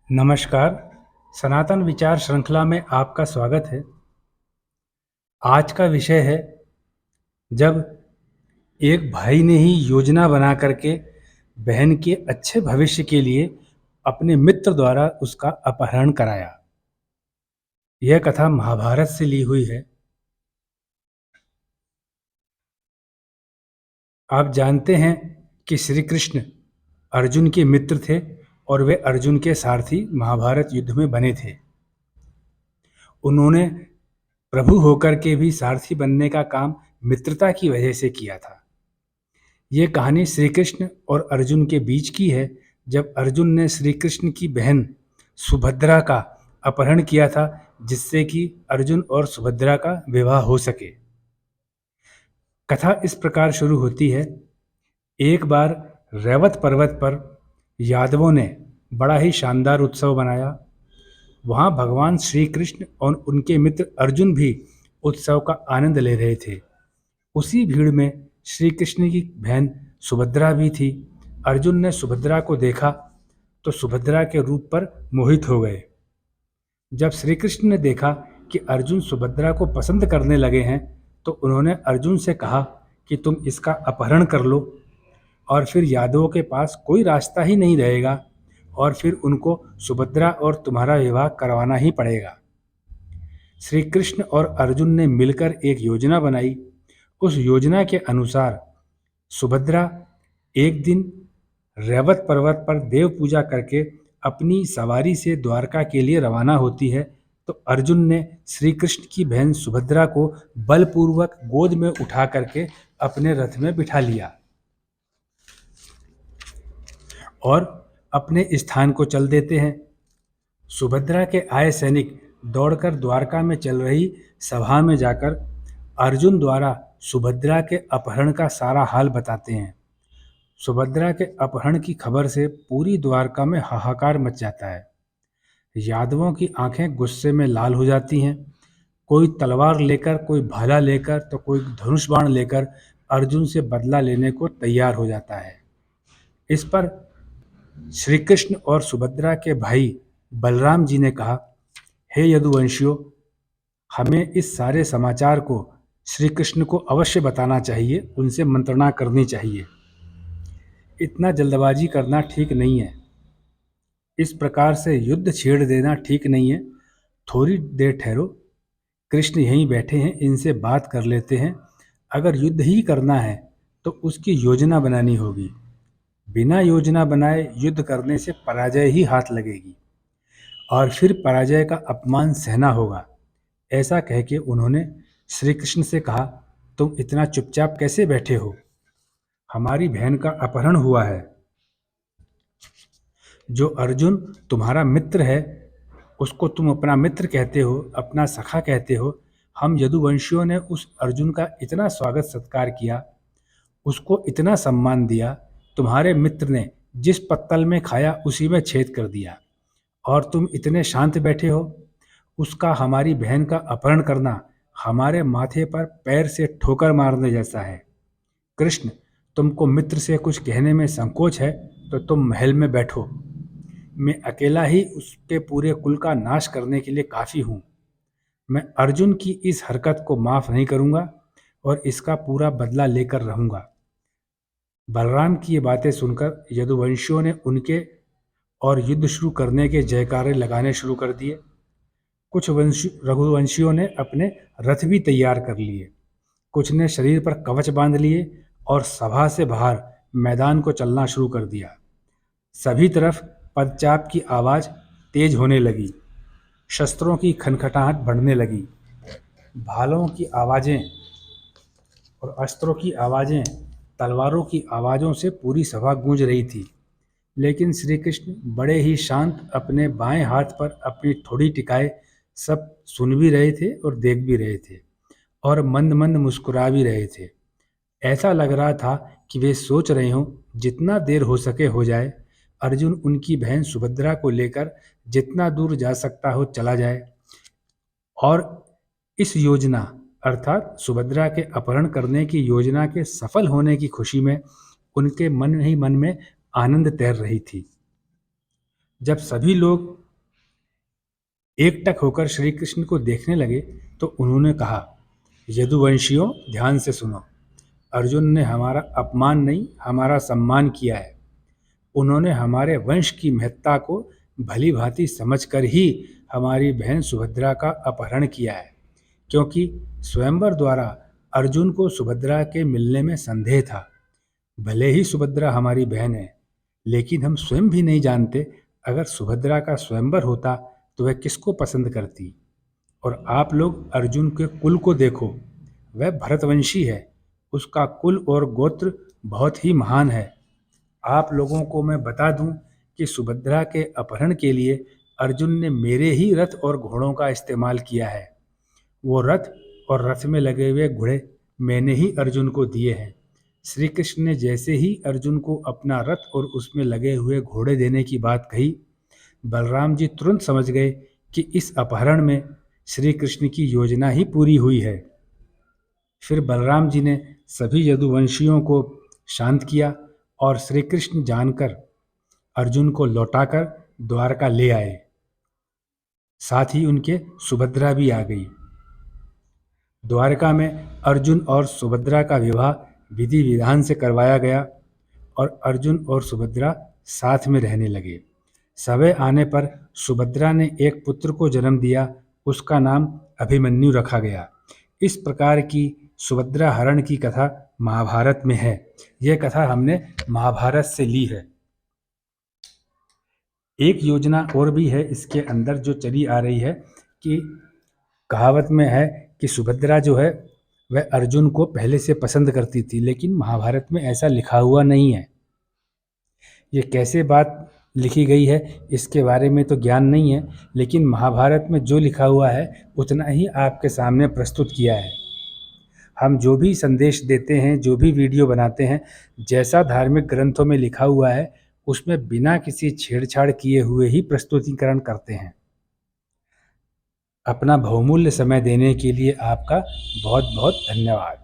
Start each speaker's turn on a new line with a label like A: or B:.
A: नमस्कार, सनातन विचार श्रृंखला में आपका स्वागत है। आज का विषय है जब एक भाई ने ही योजना बना करके बहन के अच्छे भविष्य के लिए अपने मित्र द्वारा उसका अपहरण कराया। यह कथा महाभारत से ली हुई है। आप जानते हैं कि श्री कृष्ण अर्जुन के मित्र थे और वे अर्जुन के सारथी महाभारत युद्ध में बने थे। उन्होंने प्रभु होकर के भी सारथी बनने का काम मित्रता की वजह से किया था। ये कहानी श्री कृष्ण और अर्जुन के बीच की है, जब अर्जुन ने श्री कृष्ण की बहन सुभद्रा का अपहरण किया था, जिससे कि अर्जुन और सुभद्रा का विवाह हो सके। कथा इस प्रकार शुरू होती है। एक बार रैवत पर्वत पर यादवों ने बड़ा ही शानदार उत्सव बनाया। वहाँ भगवान श्री कृष्ण और उनके मित्र अर्जुन भी उत्सव का आनंद ले रहे थे। उसी भीड़ में श्री कृष्ण की बहन सुभद्रा भी थी। अर्जुन ने सुभद्रा को देखा तो सुभद्रा के रूप पर मोहित हो गए। जब श्री कृष्ण ने देखा कि अर्जुन सुभद्रा को पसंद करने लगे हैं, तो उन्होंने अर्जुन से कहा कि तुम इसका अपहरण कर लो, और फिर यादवों के पास कोई रास्ता ही नहीं रहेगा, और फिर उनको सुभद्रा और तुम्हारा विवाह करवाना ही पड़ेगा। श्री कृष्ण और अर्जुन ने मिलकर एक योजना बनाई। उस योजना के अनुसार सुभद्रा एक दिन रैवत पर्वत पर देव पूजा करके अपनी सवारी से द्वारका के लिए रवाना होती है, तो अर्जुन ने श्री कृष्ण की बहन सुभद्रा को बलपूर्वक गोद में उठा करके अपने रथ में बिठा लिया और अपने स्थान को चल देते हैं। सुभद्रा के आए सैनिक दौड़कर द्वारका में चल रही सभा में जाकर अर्जुन द्वारा सुभद्रा के अपहरण का सारा हाल बताते हैं। सुभद्रा के अपहरण की खबर से पूरी द्वारका में हाहाकार मच जाता है। यादवों की आंखें गुस्से में लाल हो जाती हैं। कोई तलवार लेकर, कोई भाला लेकर, तो कोई धनुष बाण लेकर अर्जुन से बदला लेने को तैयार हो जाता है। इस पर श्री कृष्ण और सुभद्रा के भाई बलराम जी ने कहा, हे यदुवंशियों, हमें इस सारे समाचार को श्री कृष्ण को अवश्य बताना चाहिए, उनसे मंत्रणा करनी चाहिए। इतना जल्दबाजी करना ठीक नहीं है। इस प्रकार से युद्ध छेड़ देना ठीक नहीं है। थोड़ी देर ठहरो, कृष्ण यहीं बैठे हैं, इनसे बात कर लेते हैं। अगर युद्ध ही करना है तो उसकी योजना बनानी होगी। बिना योजना बनाए युद्ध करने से पराजय ही हाथ लगेगी और फिर पराजय का अपमान सहना होगा। ऐसा कह के उन्होंने श्री कृष्ण से कहा, तुम इतना चुपचाप कैसे बैठे हो? हमारी बहन का अपहरण हुआ है। जो अर्जुन तुम्हारा मित्र है, उसको तुम अपना मित्र कहते हो, अपना सखा कहते हो। हम यदुवंशियों ने उस अर्जुन का इतना स्वागत सत्कार किया, उसको इतना सम्मान दिया। तुम्हारे मित्र ने जिस पत्तल में खाया उसी में छेद कर दिया, और तुम इतने शांत बैठे हो। उसका, हमारी बहन का अपहरण करना हमारे माथे पर पैर से ठोकर मारने जैसा है। कृष्ण, तुमको मित्र से कुछ कहने में संकोच है तो तुम महल में बैठो। मैं अकेला ही उसके पूरे कुल का नाश करने के लिए काफ़ी हूँ। मैं अर्जुन की इस हरकत को माफ़ नहीं करूँगा और इसका पूरा बदला लेकर रहूँगा। बलराम की ये बातें सुनकर यदुवंशियों ने उनके और युद्ध शुरू करने के जयकारे लगाने शुरू कर दिए। कुछ रघुवंशियों ने अपने रथ भी तैयार कर लिए, कुछ ने शरीर पर कवच बांध लिए और सभा से बाहर मैदान को चलना शुरू कर दिया। सभी तरफ पदचाप की आवाज़ तेज होने लगी, शस्त्रों की खनखटाहट बढ़ने लगी, भालों की आवाज़ें और अस्त्रों की आवाज़ें, तलवारों की आवाज़ों से पूरी सभा गूंज रही थी। लेकिन श्री कृष्ण बड़े ही शांत अपने बाएं हाथ पर अपनी ठोड़ी टिकाए सब सुन भी रहे थे और देख भी रहे थे और मंद मंद मुस्कुरा भी रहे थे। ऐसा लग रहा था कि वे सोच रहे हों, जितना देर हो सके हो जाए, अर्जुन उनकी बहन सुभद्रा को लेकर जितना दूर जा सकता हो चला जाए, और इस योजना अर्थात सुभद्रा के अपहरण करने की योजना के सफल होने की खुशी में उनके मन ही मन में आनंद तैर रही थी। जब सभी लोग एकटक होकर श्री कृष्ण को देखने लगे तो उन्होंने कहा, यदुवंशियों, ध्यान से सुनो। अर्जुन ने हमारा अपमान नहीं, हमारा सम्मान किया है। उन्होंने हमारे वंश की महत्ता को भली भांति समझकर ही हमारी बहन सुभद्रा का अपहरण किया है, क्योंकि स्वयंवर द्वारा अर्जुन को सुभद्रा के मिलने में संदेह था। भले ही सुभद्रा हमारी बहन है, लेकिन हम स्वयं भी नहीं जानते अगर सुभद्रा का स्वयंवर होता तो वह किसको पसंद करती। और आप लोग अर्जुन के कुल को देखो, वह भरतवंशी है। उसका कुल और गोत्र बहुत ही महान है। आप लोगों को मैं बता दूं कि सुभद्रा के अपहरण के लिए अर्जुन ने मेरे ही रथ और घोड़ों का इस्तेमाल किया है। वो रथ और रथ में लगे हुए घोड़े मैंने ही अर्जुन को दिए हैं। श्री कृष्ण ने जैसे ही अर्जुन को अपना रथ और उसमें लगे हुए घोड़े देने की बात कही, बलराम जी तुरंत समझ गए कि इस अपहरण में श्री कृष्ण की योजना ही पूरी हुई है। फिर बलराम जी ने सभी यदुवंशियों को शांत किया और श्री कृष्ण जानकर अर्जुन को लौटाकर द्वारका ले आए। साथ ही उनके सुभद्रा भी आ गई। द्वारका में अर्जुन और सुभद्रा का विवाह विधि विधान से करवाया गया और अर्जुन और सुभद्रा साथ में रहने लगे। समय आने पर सुभद्रा ने एक पुत्र को जन्म दिया। उसका नाम अभिमन्यु रखा गया। इस प्रकार की सुभद्रा हरण की कथा महाभारत में है। यह कथा हमने महाभारत से ली है। एक योजना और भी है इसके अंदर जो चली आ रही है कि कहावत में है कि सुभद्रा जो है वह अर्जुन को पहले से पसंद करती थी, लेकिन महाभारत में ऐसा लिखा हुआ नहीं है। ये कैसे बात लिखी गई है इसके बारे में तो ज्ञान नहीं है, लेकिन महाभारत में जो लिखा हुआ है उतना ही आपके सामने प्रस्तुत किया है। हम जो भी संदेश देते हैं, जो भी वीडियो बनाते हैं, जैसा धार्मिक ग्रंथों में लिखा हुआ है उसमें बिना किसी छेड़छाड़ किए हुए ही प्रस्तुतिकरण करते हैं। अपना बहुमूल्य समय देने के लिए आपका बहुत बहुत धन्यवाद।